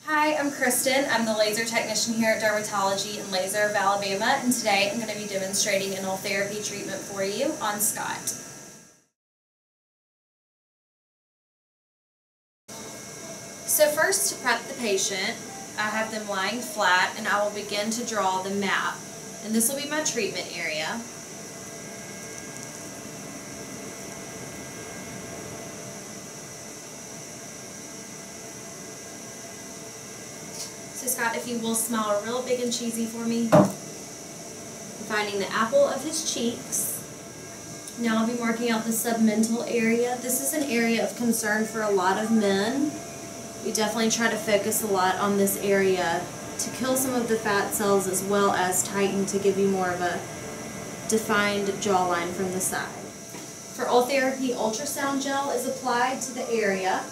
Hi, I'm Kristen. I'm the laser technician here at Dermatology and Laser of Alabama, and today I'm going to be demonstrating an oil therapy treatment for you on Scott. So first, to prep the patient, I have them lying flat and I will begin to draw the map. And this will be my treatment area. So Scott, if you will smile real big and cheesy for me. I'm finding the apple of his cheeks. Now I'll be marking out the submental area. This is an area of concern for a lot of men. We definitely try to focus a lot on this area to kill some of the fat cells as well as tighten to give you more of a defined jawline from the side. For oil therapy, ultrasound gel is applied to the area.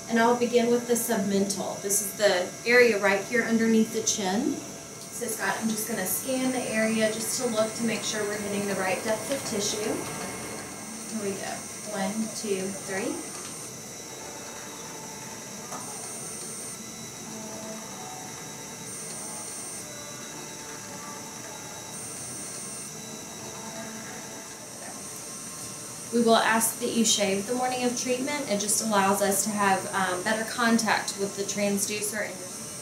And I'll begin with the submental. This is the area right here underneath the chin. So Scott, I'm just going to scan the area just to look to make sure we're hitting the right depth of tissue. Here we go. 1, 2, 3. We will ask that you shave the morning of treatment. It just allows us to have better contact with the transducer.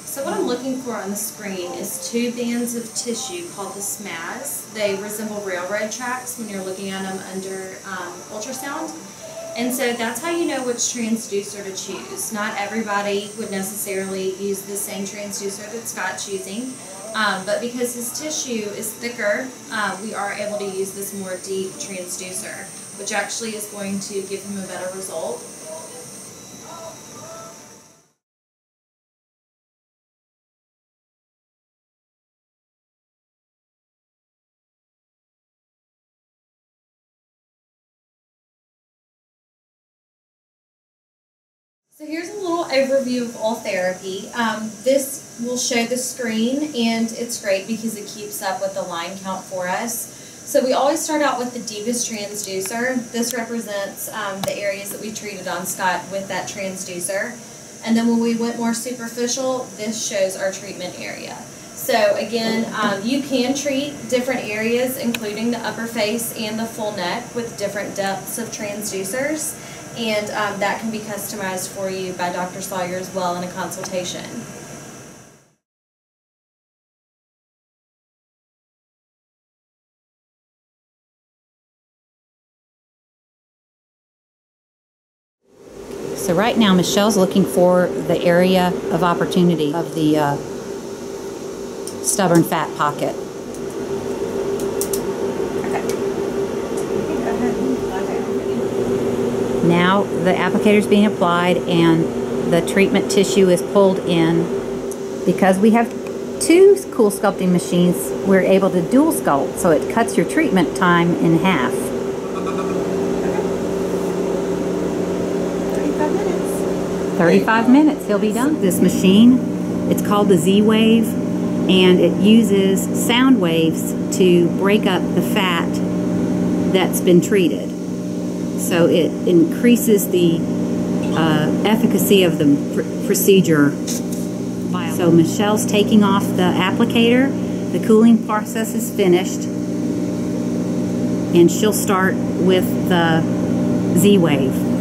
So what I'm looking for on the screen is 2 bands of tissue called the SMAS. They resemble railroad tracks when you're looking at them under ultrasound. And so that's how you know which transducer to choose. Not everybody would necessarily use the same transducer that Scott's using. But because his tissue is thicker, we are able to use this more deep transducer, which actually is going to give him a better result. So here's a little overview of oil therapy. This will show the screen, and it's great because it keeps up with the line count for us. So we always start out with the deepest transducer. This represents the areas that we treated on Scott with that transducer. And then when we went more superficial, this shows our treatment area. So again, you can treat different areas, including the upper face and the full neck, with different depths of transducers. And that can be customized for you by Dr. Sawyer as well in a consultation. So right now, Michelle's looking for the area of opportunity of the stubborn fat pocket. Now the applicator is being applied and the treatment tissue is pulled in. Because we have 2 cool sculpting machines, we're able to dual sculpt, so it cuts your treatment time in half. 35 minutes, he'll be done. This machine, it's called the Z-Wave, and it uses sound waves to break up the fat that's been treated. So it increases the efficacy of the procedure. So Michelle's taking off the applicator. The cooling process is finished, and she'll start with the Z-Wave.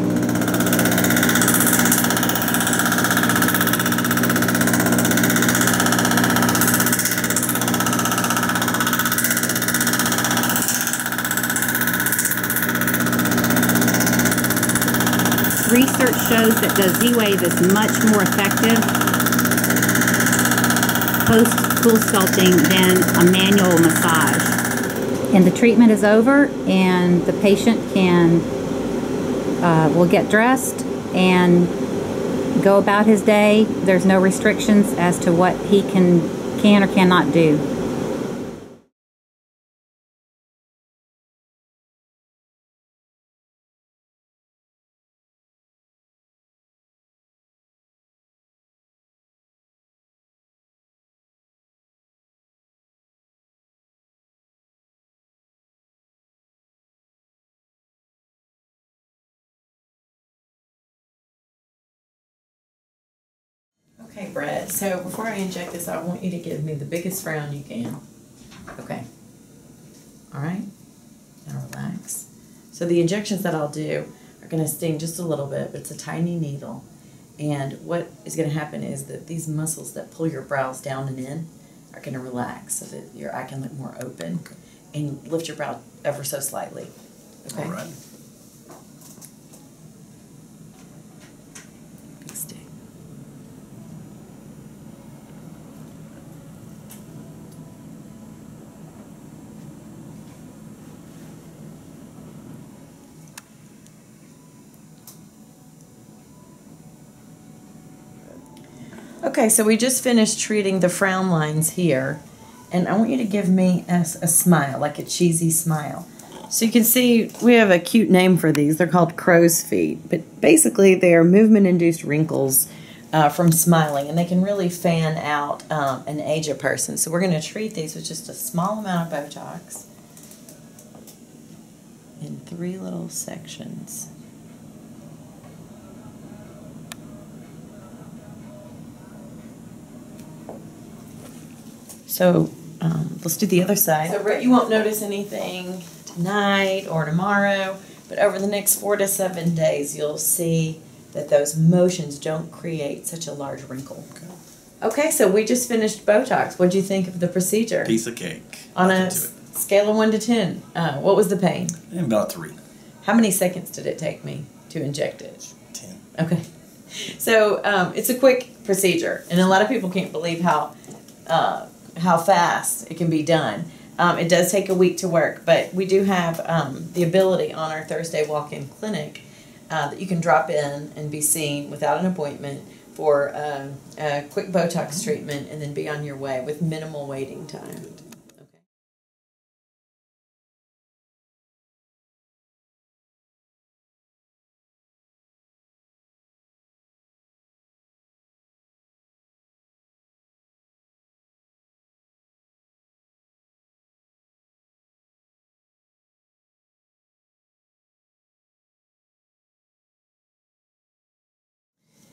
Research shows that the Z-Wave is much more effective post-cool sculpting than a manual massage. And the treatment is over, and the patient will get dressed and go about his day. There's no restrictions as to what he can or cannot do. Okay, Brett. So before I inject this, I want you to give me the biggest frown you can. Okay. All right. Now relax. So the injections that I'll do are going to sting just a little bit, but it's a tiny needle. And what is going to happen is that these muscles that pull your brows down and in are going to relax so that your eye can look more open. Okay. And lift your brow ever so slightly. Okay? All right. Big sting. Okay, so we just finished treating the frown lines here, and I want you to give me a smile, like a cheesy smile. So you can see we have a cute name for these. They're called crow's feet, but basically they are movement-induced wrinkles from smiling, and they can really fan out and age a person. So we're going to treat these with just a small amount of Botox in 3 little sections. So let's do the other side. So Brett, you won't notice anything tonight or tomorrow, but over the next 4 to 7 days, you'll see that those motions don't create such a large wrinkle. Okay, so we just finished Botox. What'd you think of the procedure? Piece of cake. On a scale of 1 to 10, what was the pain? About 3. How many seconds did it take me to inject it? 10. Okay. So it's a quick procedure, and a lot of people can't believe how fast it can be done. It does take a week to work, but we do have the ability on our Thursday walk-in clinic that you can drop in and be seen without an appointment for a quick Botox treatment and then be on your way with minimal waiting time.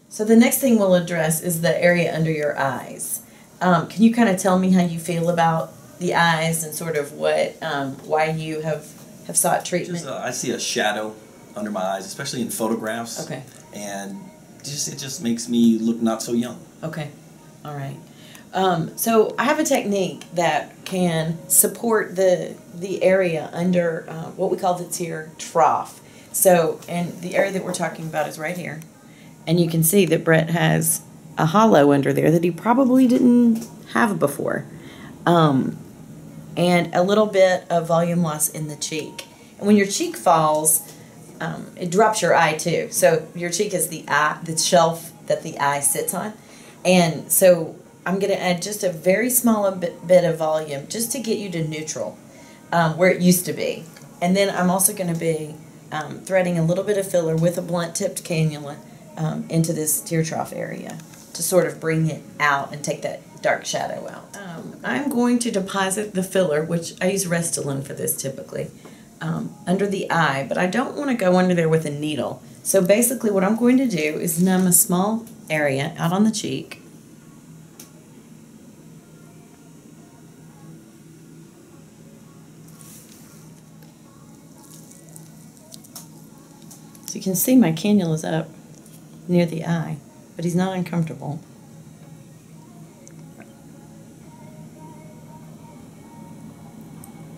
So the next thing we'll address is the area under your eyes. Can you kind of tell me how you feel about the eyes and sort of what, why you have sought treatment? I see a shadow under my eyes, especially in photographs. Okay. And it just makes me look not so young. Okay. All right. So I have a technique that can support the area under what we call the tear trough. So, and the area that we're talking about is right here. And you can see that Brett has a hollow under there that he probably didn't have before. And a little bit of volume loss in the cheek. And when your cheek falls, it drops your eye too. So your cheek is the eye, the shelf that the eye sits on. And so I'm going to add just a very small bit of volume just to get you to neutral, where it used to be. And then I'm also going to be threading a little bit of filler with a blunt-tipped cannula into this tear trough area to sort of bring it out and take that dark shadow out. I'm going to deposit the filler, which I use Restylane for this typically, under the eye, but I don't want to go under there with a needle. So basically what I'm going to do is numb a small area out on the cheek. So you can see my cannula's up near the eye, but he's not uncomfortable.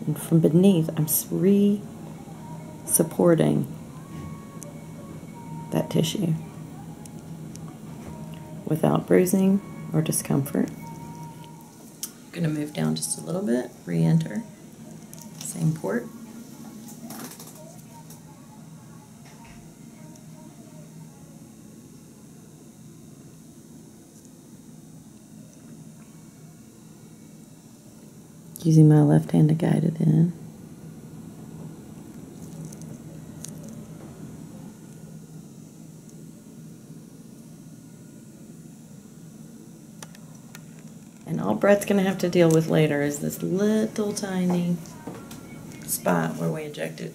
And from beneath, I'm supporting that tissue without bruising or discomfort. I'm going to move down just a little bit, re-enter, same port. Using my left hand to guide it in. And all Brett's going to have to deal with later is this little tiny spot where we injected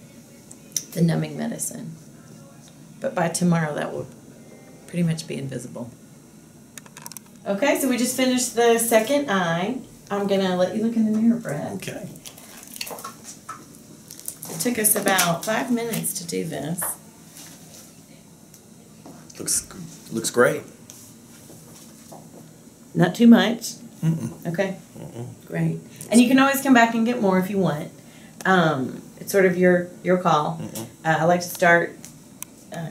the numbing medicine. But by tomorrow that will pretty much be invisible. Okay, so we just finished the second eye. I'm gonna let you look in the mirror, Brett. Okay. It took us about 5 minutes to do this. Looks great. Not too much. Mm-mm. Okay. Mm-mm. Great. And you can always come back and get more if you want. It's sort of your call. I like to start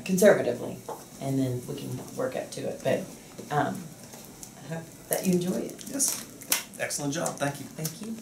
conservatively, and then we can work up to it. But I hope that you enjoy it. Yes. Excellent job. Thank you. Thank you.